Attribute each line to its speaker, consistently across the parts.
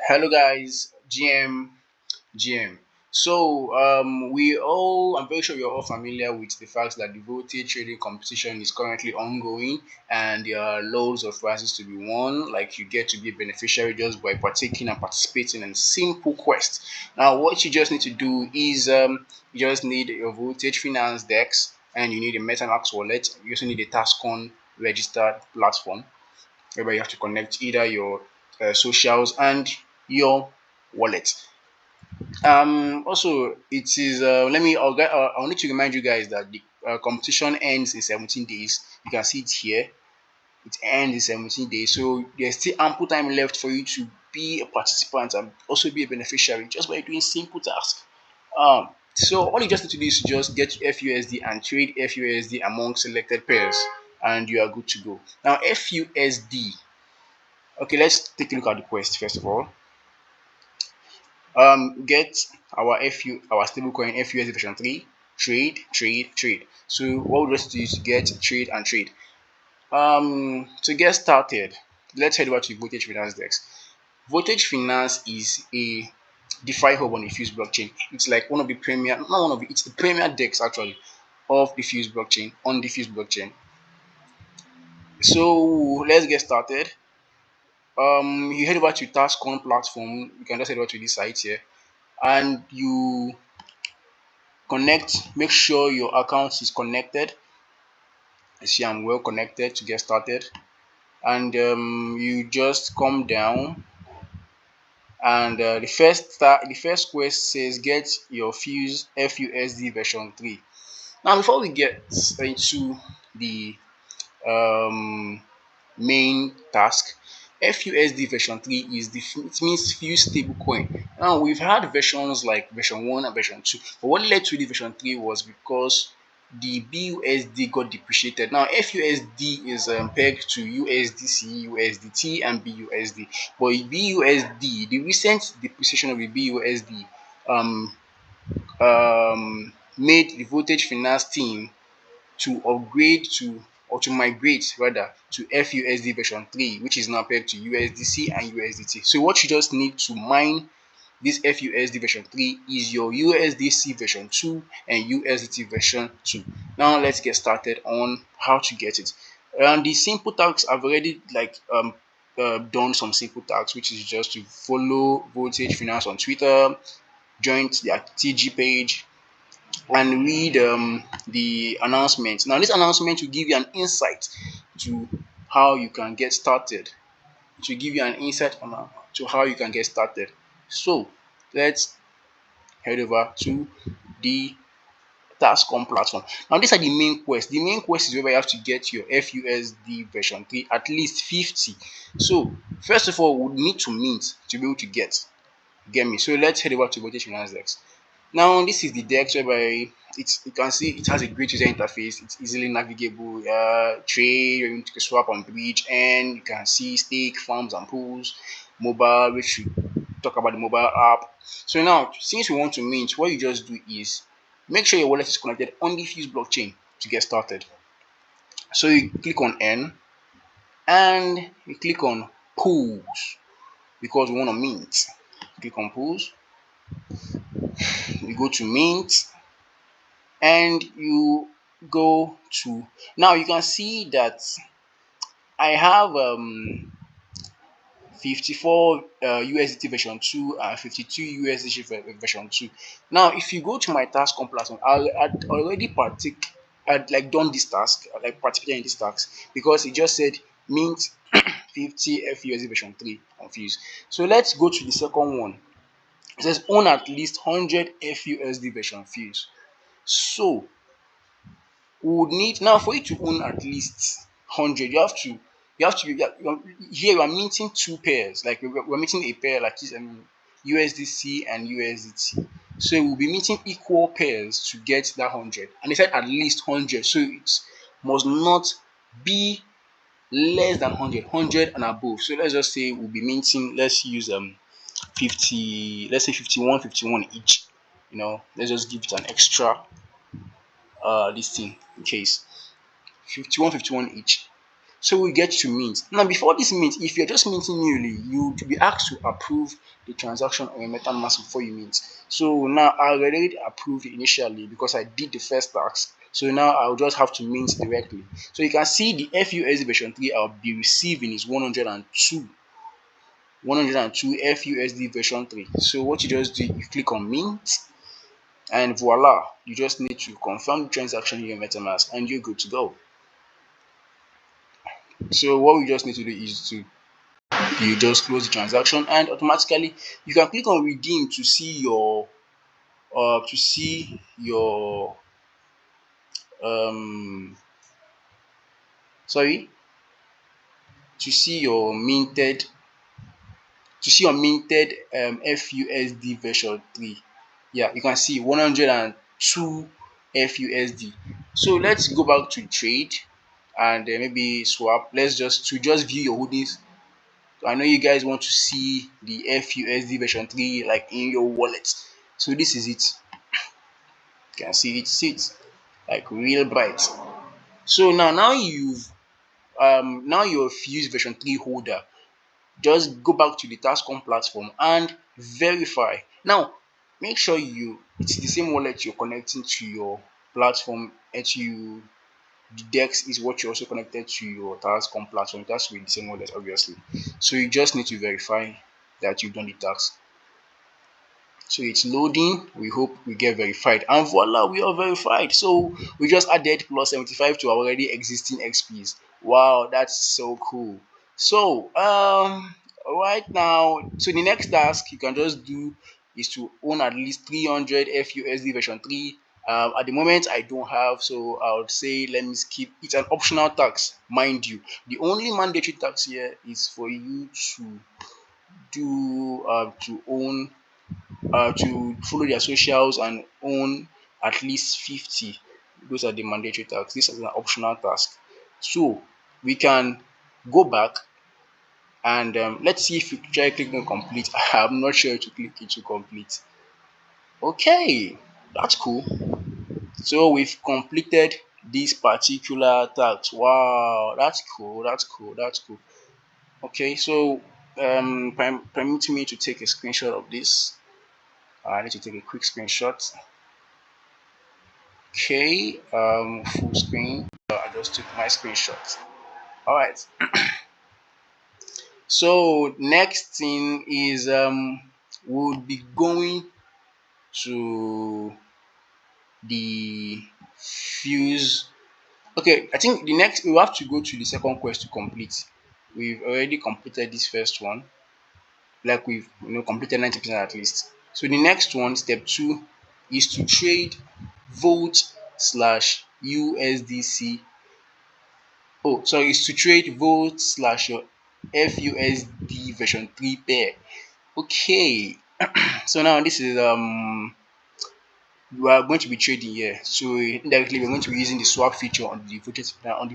Speaker 1: Hello guys, GM. I'm very sure you're all familiar with the fact that the voltage trading competition is currently ongoing, and there are loads of prizes to be won. Like you get to be a beneficiary just by partaking and participating in simple quest. Now, what you just need to do is you just need your voltage finance dex, and you need a MetaMask wallet. You also need a Tascon registered platform whereby you have to connect either your socials and your wallet. Also, it is. I'll need to remind you guys that the competition ends in 17 days. You can see it here. It ends in 17 days, so there's still ample time left for you to be a participant and also be a beneficiary just by doing simple tasks. So all you just need to do is just get FUSD and trade FUSD among selected pairs, and you are good to go. Now FUSD. Okay, let's take a look at the quest first of all. Get our stablecoin FUSD version 3, trade. So what we just do is get trade and trade. To get started, let's head over to Voltage Finance Dex. Voltage Finance is a DeFi hub on the Fuse blockchain. It's like one of the premier, not one of the, it's the premier DEX actually of the Fuse blockchain on the Fuse blockchain. So let's get started. You head over to Tascon platform. You can just head over to this site here, and you connect. Make sure your account is connected. You see, I'm well connected to get started, and you just come down. And the first quest says get your Fuse FUSD version 3. Now, before we get into the um, main task, FUSD version 3 it means Fuse stablecoin. Now we've had versions like version 1 and version 2, but what led to the version 3 was because the BUSD got depreciated. Now FUSD is pegged to USDC, USDT, and BUSD. But BUSD, the recent depreciation of the BUSD um, made the Voltage Finance team to upgrade to or to migrate rather to FUSD version 3, which is now pegged to USDC and USDT. So what you just need to mine this FUSD version 3 is your USDC version 2 and USDT version 2. Now let's get started on how to get it. And the simple tasks I've already done some simple tasks, which is just to follow Voltage Finance on Twitter, join their TG page, and read the announcement. Now, this announcement will give you an insight to how you can get started. To give you an insight on to how you can get started. So, let's head over to the Tascom platform. Now, these are the main quests. The main quest is where you have to get your FUSD version 3, at least 50. So, first of all, we need to mint to be able to get me. So, let's head over to Voltage Finance Dex. Now this is the DEX whereby you can see it has a great user interface. It's easily navigable. Trade, you can swap on bridge, and you can see stake, farms, and pools. Mobile, which we talk about the mobile app. So now, since we want to mint, what you just do is make sure your wallet is connected on the Fuse blockchain to get started. So you click on N, and you click on pools because we want to mint. Click on pools. You go to mint, and you go to, now you can see that I have 54 USDT version 2 and 52 USDT version 2. Now if you go to my task platform, I'd already I'd like done this task, like participated in this task, because it just said mint 50 FUSD version 3 on Fuse. So let's go to the second one. It says own at least 100 FUSD version Fuse. So we would need, now for you to own at least 100, here you are minting two pairs, like we're minting a pair like this, USDC and USDT. So we'll be minting equal pairs to get that 100, and they said at least 100, so it must not be less than 100 and above. So let's just say we'll be minting, let's use 50, let's say 51 each. Let's just give it an extra this thing in case 51 each. So we get to mint. Now before this mint, if you're just minting newly, you'd be asked to approve the transaction on your MetaMask before you mint. So now I already approved initially because I did the first task. So now I'll just have to mint directly. So you can see the FUSD version 3 I'll be receiving is 102 FUSD version 3. So what you just do, you click on mint and voila, you just need to confirm the transaction in your MetaMask and you're good to go. So what we just need to do is to you just close the transaction and automatically you can click on redeem to see your um sorry to see your minted FUSD version 3. Yeah, you can see 102 FUSD. So let's go back to trade and maybe swap. Let's just view your holdings. I know you guys want to see the FUSD version 3 like in your wallet. So this is it. You can see it sits like real bright. So now you're a Fuse version 3 holder. Just go back to the Tascom platform and verify. Now make sure it's the same wallet you're connecting to your platform and to the DEX is what you're also connected to your Tascom platform. It has to be the same wallet, obviously. So you just need to verify that you've done the task. So it's loading. We hope we get verified. And voila, we are verified. So we just added plus 75 to our already existing XPs. Wow, that's so cool. So right now, so the next task you can just do is to own at least 300 FUSD version 3. At the moment I don't have, so I would say let me skip. It's an optional tax, mind you. The only mandatory tax here is for you to do to own to follow their socials and own at least 50. Those are the mandatory tasks. This is an optional task. So we can go back and let's see if you try clicking complete. I'm not sure to click it to complete. Okay, that's cool. So we've completed this particular task. Wow, that's cool. That's cool. That's cool. Okay, so permit me to take a screenshot of this. I need to take a quick screenshot. Okay, full screen. I just took my screenshot. All right. So next thing is we'll be going to the fuse. Okay, I think the next we have to go to the second quest to complete. We've already completed this first one, like we've completed 90% at least. So the next one, step 2, is to trade Volt slash USDC. Oh, sorry, it's to trade Volt slash your FUSD version 3 pair. Okay. So now this is we are going to be trading here. So indirectly we're going to be using the swap feature on the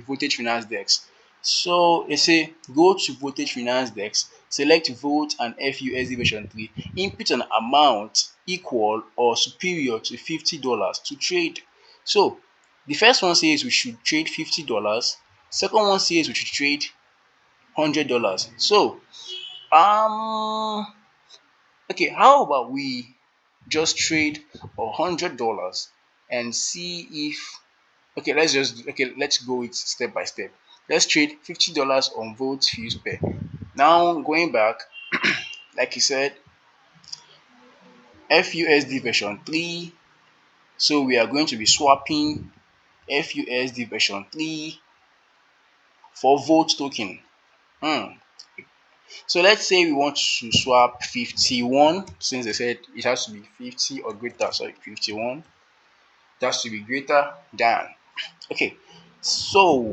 Speaker 1: voltage finance dex. So they say go to voltage finance dex, select Volt and FUSD version 3, input an amount equal or superior to $50 to trade. So the first one says we should trade $50. Second one says we should trade $100. So um okay, how about we just trade $100 and see if let's go it step by step. Let's trade $50 on Volt Fuse pair. Now going back, like you said, FUSD version 3. So we are going to be swapping FUSD version 3 for Volt token. So let's say we want to swap 51, since they said it has to be 50 or greater, sorry, 51. It has to be greater than. Okay, so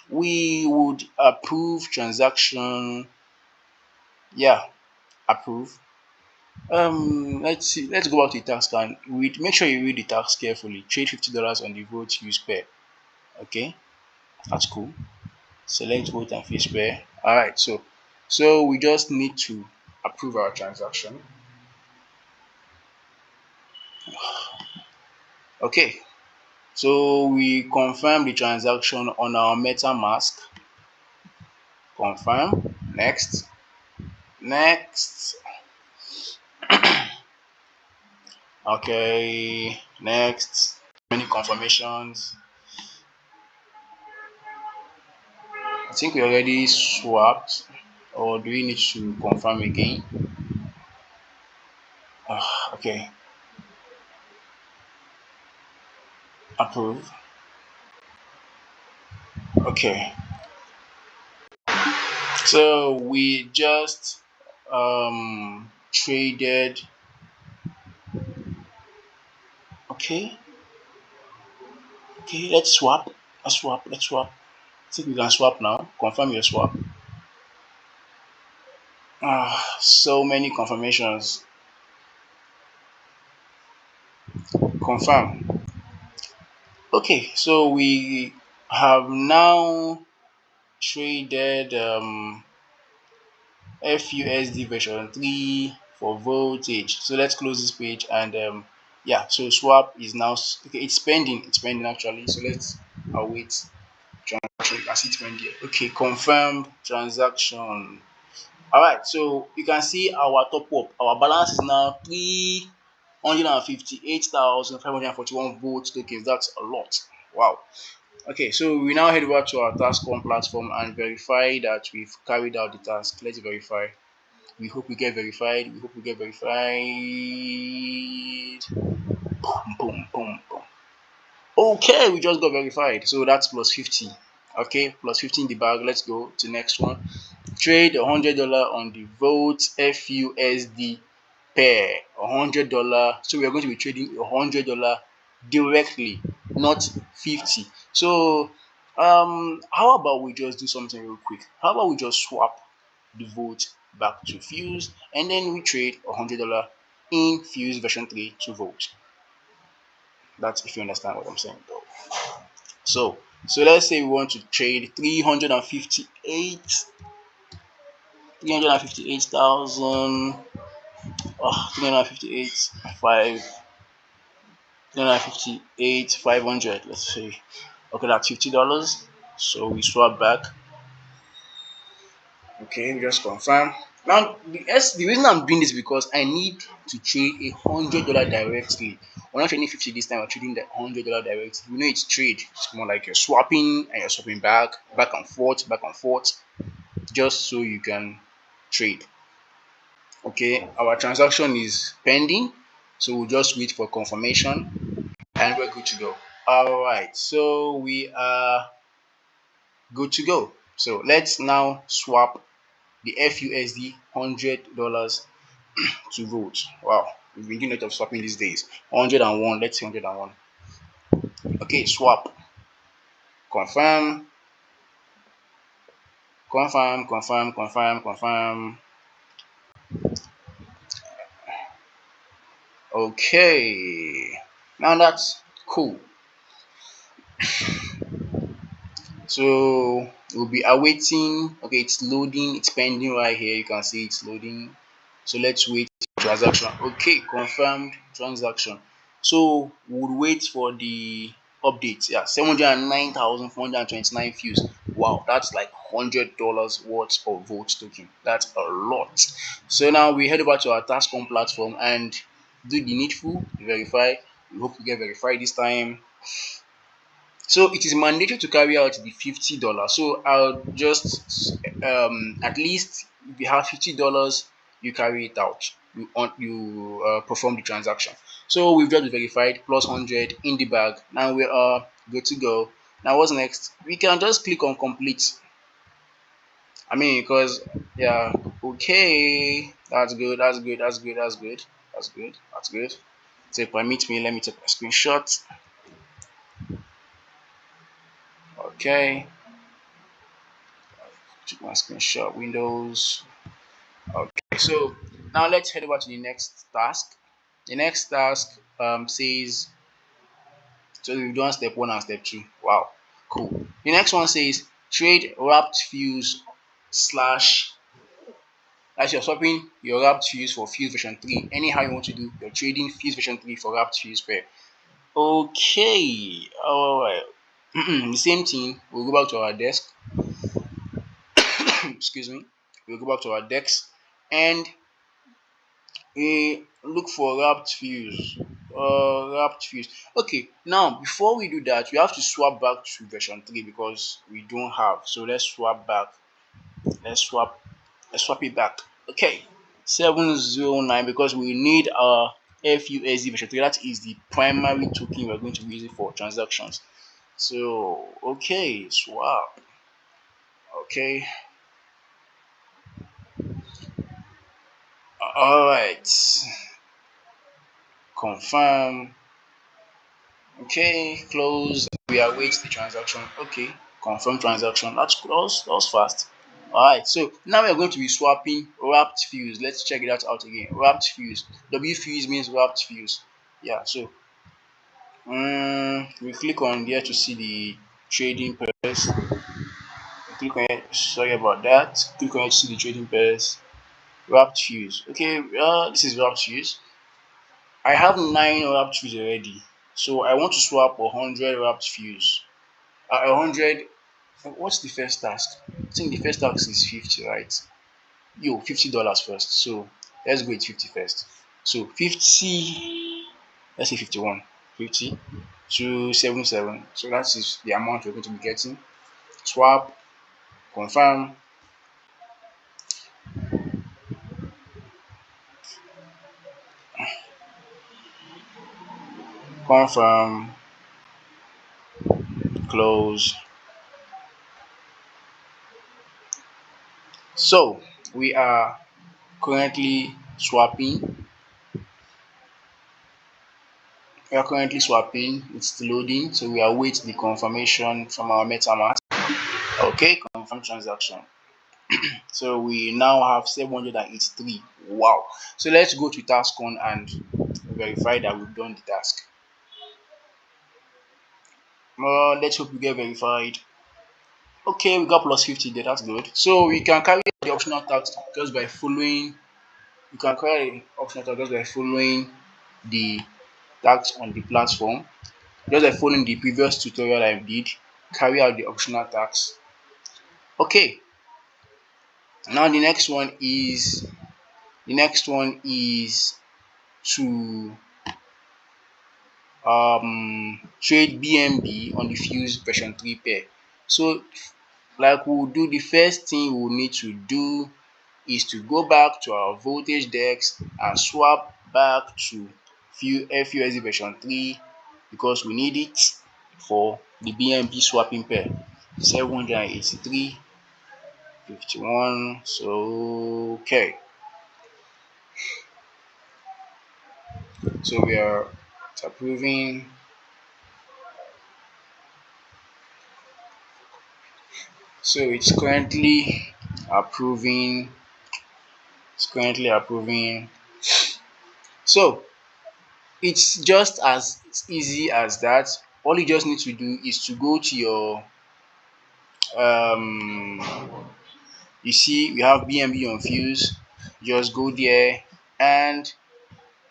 Speaker 1: we would approve transaction. Yeah, approve. Let's see. Let's go back to the task and make sure you read the task carefully. Trade $50 on the Volt use pair. Okay, that's cool. Select Volt and Fuse pair. All right, so we just need to approve our transaction. Okay, So we confirm the transaction on our MetaMask. Confirm. Next. Next. Okay. Next. Many confirmations. I think we already swapped. Or do we need to confirm again? Okay. Approve. Okay. So we just traded. Okay. Okay. Let's swap. Let's swap. Let's swap. I think we can swap now. Confirm your swap. So many confirmations. Confirm. Okay, so we have now traded FUSD version 3 for voltage. So let's close this page and yeah, so swap is now okay, it's pending. It's pending actually. So let's await transaction. You can see it's pending. Okay, confirmed transaction. All right, so you can see our top up. Our balance is now 358,541 votes tokens. That's a lot. Wow. Okay, so we now head over to our task one platform and verify that we've carried out the task. Let's verify. We hope we get verified. We hope we get verified. Boom, boom, boom, boom. Okay, we just got verified. So that's plus 50. Okay, plus 50 in the bag. Let's go to next one. Trade $100 on the Volt FUSD pair. $100. So we are going to be trading $100 directly, not 50. So how about we just do something real quick? How about we just swap the Volt back to Fuse and then we trade $100 in Fuse version 3 to Volt. That's if you understand what I'm saying though. So let's say we want to trade 358,000 358 5 358 500, let's say. Okay, that's $50. So we swap back. Okay, we just confirm. Now the reason I'm doing this because I need to trade $100 directly. We're not trading 50 this time, we're trading the $100 directly. We know it's trade. It's more like you're swapping and you're swapping back and forth, just so you can trade. Okay, our transaction is pending, so we'll just wait for confirmation and we're good to go. All right, so we are good to go. So let's now swap the FUSD $100 to Volt. Wow, we've been doing a lot of swapping these days. 101, let's say 101. Okay, swap. Confirm, confirm. Okay, now that's cool. So we'll be awaiting. Okay, it's loading, it's pending right here. You can see it's loading. So let's wait for transaction. Okay, confirmed transaction. So we'll wait for the update. Yeah, 709,429 views. Wow, that's like $100 worth of Volt token. That's a lot. So now we head over to our task1 platform and do the needful, verify. We hope we get verified this time. So it is mandatory to carry out the $50. So I'll just at least if you have $50, you carry it out. You perform the transaction. So we've just verified plus 100 in the bag. Now we are good to go. Now what's next? We can just click on complete. I mean, because yeah, okay, that's good. That's good. So permit me. Let me take a screenshot. Okay. Check my screenshot windows. Okay, so now let's head over to the next task. The next task says, so we've done step one and step two. Wow, cool. The next one says trade wrapped fuse slash, as you're swapping your wrapped fuse for fuse version 3. Anyhow you want to do, you're trading fuse version 3 for wrapped fuse pair. Okay, all right. The same thing. We'll go back to our desk. Excuse me. We'll go back to our decks and we look for wrapped fuse. Wrapped fuse. Okay, now before we do that, we have to swap back to version 3 because we don't have. So let's swap back. Let's swap. Let's swap it back. Okay, 709 because we need our FUSD version 3. That is the primary token we're going to be using for transactions. So okay, swap. Okay, all right. Confirm. Okay, close. We await the transaction. Okay, confirm transaction. That's fast. All right. So now we are going to be swapping wrapped fuse. Let's check that out again. Wrapped fuse. W fuse means wrapped fuse. Yeah. So we click on there to see the trading pairs. Click on it. Sorry about that. Click on it to see the trading pairs. Wrapped fuse. Okay. This is wrapped fuse. I have 9 wrapped fuse already. So I want to swap 100 wrapped fuse. 100. What's the first task? I think the first task is 50, right? Yo, $50 first. So let's go with 50 first. So 50, let's say 51. 50 to 77. So that is the amount we're going to be getting. Swap, confirm, confirm, close. So we are currently swapping. We are currently swapping. It's loading. So we await the confirmation from our MetaMask. Okay, confirm transaction. So we now have 783. Wow. So let's go to task one and verify that we've done the task. Let's hope we get verified. Okay, we got plus 50 there. That's good. So we can carry the optional task just by following. You can carry the optional task just by following the tasks on the platform. Just by following the previous tutorial I did, carry out the optional tasks. Okay. Now the next one is to trade BNB on the Fuse version 3 pair. So like we'll do, the first thing we'll need to do is to go back to our voltage decks and swap back to FUSD version 3 because we need it for the BNB swapping pair. 783, 51. So okay. So we are approving. So it's currently approving. So it's just as easy as that. All you just need to do is to go to your um you see we have BNB on Fuse. Just go there and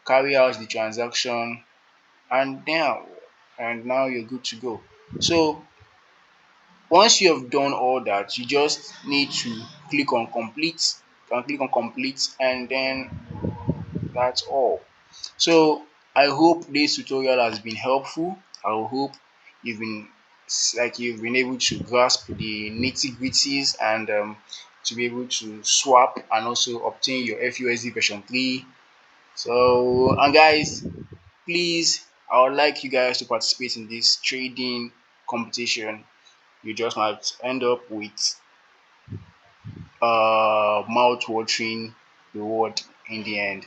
Speaker 1: carry out the transaction, and now you're good to go. So once you have done all that, you just need to click on complete. You can click on complete, and then that's all. So I hope this tutorial has been helpful. I hope you've been able to grasp the nitty-gritties and to be able to swap and also obtain your FUSD version 3. So and guys, please, I would like you guys to participate in this trading competition. You just might end up with mouth-watering reward in the end.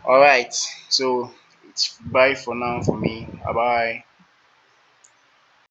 Speaker 1: All right, so it's bye for now for me. Bye bye.